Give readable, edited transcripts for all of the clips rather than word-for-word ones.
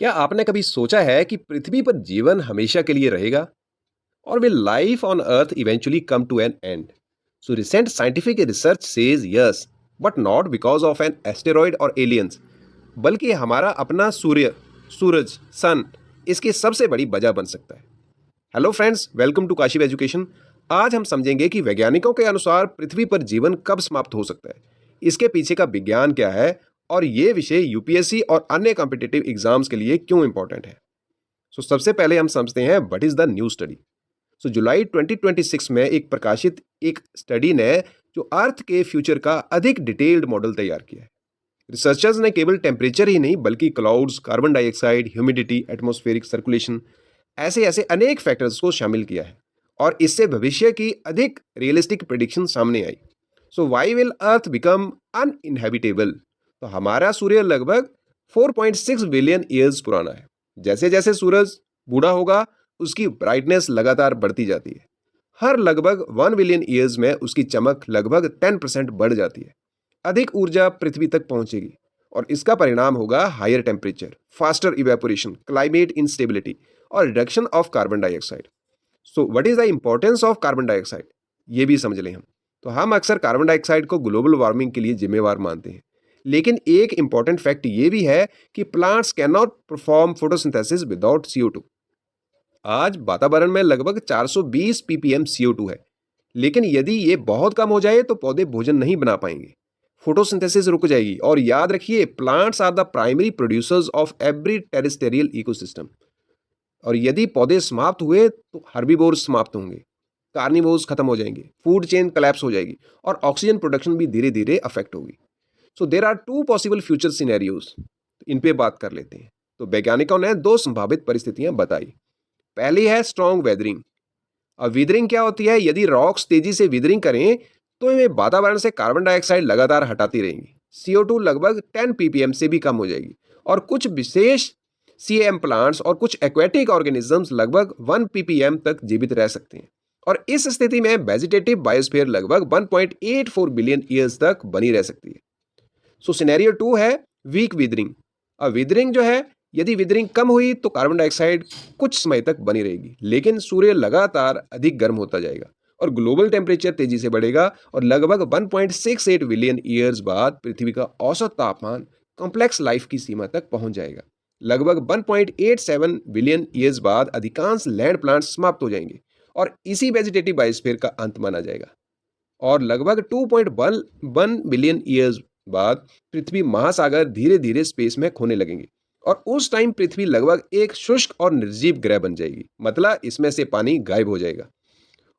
क्या आपने कभी सोचा है कि पृथ्वी पर जीवन हमेशा के लिए रहेगा? और will life on Earth eventually come to an end? So recent scientific research says yes, but not because of an asteroid or aliens, बल्कि हमारा अपना सूरज, सन इसकी सबसे बड़ी वजह बन सकता है। Hello friends, welcome to Kashiv education. आज हम समझेंगे कि वैज्ञानिकों के अनुसार पृथ्वी पर जीवन कब समाप्त हो सकता है, इसके पीछे का विज्ञान क्या है और ये विषय यूपीएससी और अन्य कॉम्पिटिटिव एग्जाम्स के लिए क्यों इंपॉर्टेंट है। सबसे पहले हम समझते हैं what is the new study. जुलाई 2026 में प्रकाशित एक स्टडी ने जो अर्थ के फ्यूचर का अधिक डिटेल्ड मॉडल तैयार किया है। रिसर्चर्स ने केवल टेम्परेचर ही नहीं बल्कि clouds, carbon dioxide, humidity, atmospheric circulation ऐसे ऐसे अनेक फैक्टर्स को शामिल किया है और इससे भविष्य की अधिक रियलिस्टिक प्रेडिक्शन सामने आई। Why will earth become uninhabitable? तो हमारा सूर्य लगभग 4.6 बिलियन ईयर्स पुराना है। जैसे जैसे सूरज बूढ़ा होगा उसकी ब्राइटनेस लगातार बढ़ती जाती है। हर लगभग 1 बिलियन ईयर्स में उसकी चमक लगभग 10% बढ़ जाती है। अधिक ऊर्जा पृथ्वी तक पहुंचेगी और इसका परिणाम होगा higher temperature, faster evaporation, climate instability और reduction of carbon dioxide. What is the importance of carbon dioxide, ये भी समझ लें हम। हम अक्सर कार्बन डाइऑक्साइड को ग्लोबल वार्मिंग के लिए जिम्मेवार मानते हैं, लेकिन एक इंपॉर्टेंट फैक्ट ये भी है कि plants can not perform photosynthesis without CO2। आज वातावरण में लगभग 420 ppm CO2 है, लेकिन यदि ये बहुत कम हो जाए तो पौधे भोजन नहीं बना पाएंगे, फोटोसिंथेसिस रुक जाएगी। और याद रखिए, plants are the primary producers of every terrestrial ecosystem. और यदि पौधे समाप्त हुए तो हर्बीवोर्स समाप्त होंगे, कार्निवोर्स खत्म हो जाएंगे, फूड चेन कोलैप्स हो जाएगी और ऑक्सीजन प्रोडक्शन भी धीरे धीरे अफेक्ट होगी। There are two possible future scenarios, इन पे बात कर लेते हैं। वैज्ञानिकों ने दो संभावित परिस्थितियां बताई। पहली है स्ट्रॉन्ग वेदरिंग। अब विदरिंग क्या होती है? यदि रॉक्स तेजी से विदरिंग करें तो वे वातावरण से कार्बन डाइऑक्साइड लगातार हटाती रहेंगी। CO2 लगभग 10 ppm से भी कम हो जाएगी और कुछ विशेष CM प्लांट्स और कुछ एक्वेटिक ऑर्गेनिजम्स लगभग 1 ppm तक जीवित रह सकते हैं। और इस स्थिति में वेजिटेटिव बायोस्फीयर लगभग 1.84 बिलियन ईयर्स तक बनी रह सकती है। सिनेरियो 2 है वीक विदरिंग। अब विदरिंग जो है, यदि विदरिंग कम हुई तो कार्बन डाइऑक्साइड कुछ समय तक बनी रहेगी, लेकिन सूर्य लगातार अधिक गर्म होता जाएगा और ग्लोबल टेम्परेचर तेजी से बढ़ेगा और लगभग 1.68 बिलियन ईयर्स बाद पृथ्वी का औसत तापमान कॉम्प्लेक्स लाइफ की सीमा तक पहुंच जाएगा। लगभग 1.87 बिलियन ईयर्स बाद अधिकांश लैंड प्लांट्स समाप्त हो जाएंगे और इसी वेजिटेटिव बायोस्फीयर का अंत माना जाएगा। और लगभग 2.1 बिलियन ईयर्स बाद पृथ्वी महासागर धीरे धीरे स्पेस में खोने लगेंगे और उस टाइम पृथ्वी लगभग एक शुष्क और निर्जीव ग्रह बन जाएगी, मतलब इसमें से पानी गायब हो जाएगा।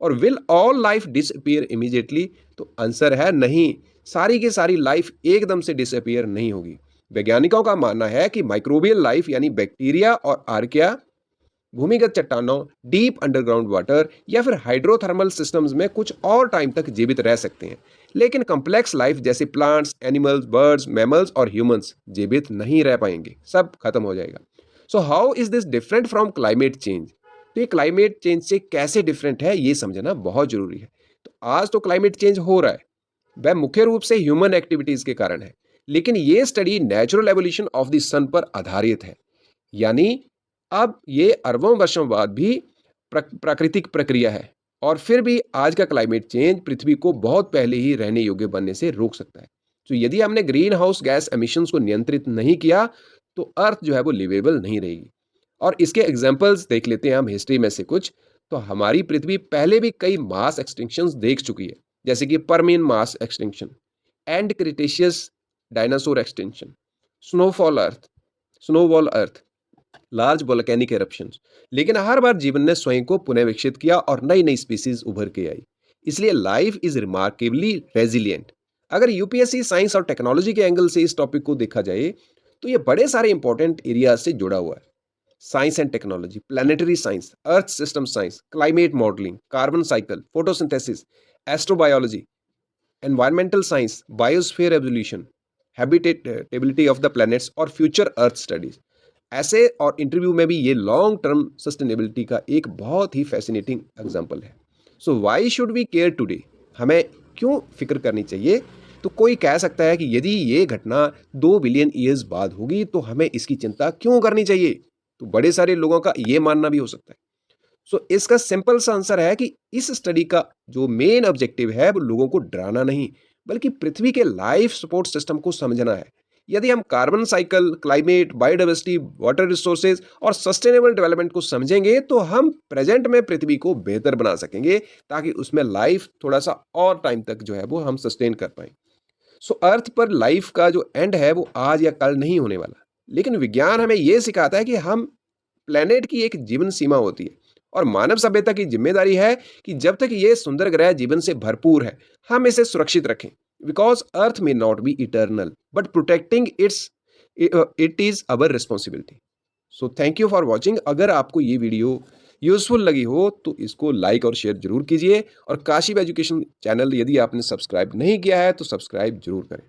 और will all life disappear immediately? तो आंसर है नहीं, सारी की सारी लाइफ एकदम से डिसअपीयर नहीं होगी। वैज्ञानिकों का मानना है कि माइक्रोबियल लाइफ यानी बैक्टीरिया और आर्किया भूमिगत चट्टानों, डीप अंडरग्राउंड वाटर या फिर हाइड्रोथर्मल सिस्टम्स में कुछ और टाइम तक जीवित रह सकते हैं, लेकिन कॉम्प्लेक्स लाइफ जैसे प्लांट्स, एनिमल्स, बर्ड्स, मैमल्स और ह्यूमंस जीवित नहीं रह पाएंगे, सब खत्म हो जाएगा। How is this different from climate change? तो ये क्लाइमेट चेंज से कैसे डिफरेंट है, ये समझना बहुत जरूरी है। आज तो क्लाइमेट चेंज हो रहा है, वह मुख्य रूप से ह्यूमन एक्टिविटीज के कारण है, लेकिन ये study natural evolution of the sun पर आधारित है। यानी अब ये अरबों वर्षों बाद भी प्राकृतिक प्रक्रिया है और फिर भी आज का क्लाइमेट चेंज पृथ्वी को बहुत पहले ही रहने योग्य बनने से रोक सकता है। यदि हमने ग्रीन हाउस गैस एमिशंस को नियंत्रित नहीं किया तो अर्थ जो है वो लिवेबल नहीं रहेगी। और इसके एग्जांपल्स देख लेते हैं हम हिस्ट्री में से कुछ। हमारी पृथ्वी पहले भी कई मास एक्सटिंक्शंस देख चुकी है, जैसे कि Permian mass extinction, and Cretaceous dinosaur extinction, snowball earth, large volcanic eruptions. लेकिन हर बार जीवन ने स्वयं को पुनः विकसित किया और नई नई स्पीसीज उभर के आई। इसलिए लाइफ इज रिमार्केबली रेजिलिएंट। अगर यूपीएससी साइंस और टेक्नोलॉजी के एंगल से इस टॉपिक को देखा जाए तो ये बड़े सारे इंपॉर्टेंट एरियाज से जुड़ा हुआ है। Science and technology, planetary science, earth system science, climate modelling, carbon cycle, photosynthesis, astrobiology, environmental science, biosphere evolution, habitability of the planets और फ्यूचर अर्थ स्टडीज। ऐसे और इंटरव्यू में भी ये लॉन्ग टर्म सस्टेनेबिलिटी का एक बहुत ही फैसिनेटिंग एग्जांपल है। Why should we care today? हमें क्यों फिक्र करनी चाहिए? तो कोई कह सकता है कि यदि ये घटना 2 बिलियन ईयर्स बाद होगी तो हमें इसकी चिंता क्यों करनी चाहिए? तो बड़े सारे लोगों का ये मानना भी हो सकता है। सो इसका सिंपल सा आंसर है कि इस स्टडी का जो मेन ऑब्जेक्टिव है वो लोगों को डराना नहीं, बल्कि पृथ्वी के लाइफ सपोर्ट सिस्टम को समझना है। यदि हम carbon cycle, climate, biodiversity, water resources और सस्टेनेबल डेवलपमेंट को समझेंगे तो हम प्रेजेंट में पृथ्वी को बेहतर बना सकेंगे, ताकि उसमें लाइफ थोड़ा सा और टाइम तक जो है वो हम सस्टेन कर पाएं। सो अर्थ पर लाइफ का जो एंड है वो आज या कल नहीं होने वाला, लेकिन विज्ञान हमें ये सिखाता है कि हम प्लेनेट की एक जीवन सीमा होती है, और मानव सभ्यता की जिम्मेदारी है कि जब तक ये सुंदर ग्रह जीवन से भरपूर है हम इसे सुरक्षित रखें, बिकॉज अर्थ में not be eternal but protecting it is our responsibility. So thank you for watching. अगर आपको ये वीडियो यूजफुल लगी हो तो इसको लाइक और शेयर जरूर कीजिए, और काशिब एजुकेशन चैनल यदि आपने सब्सक्राइब नहीं किया है तो सब्सक्राइब जरूर करें।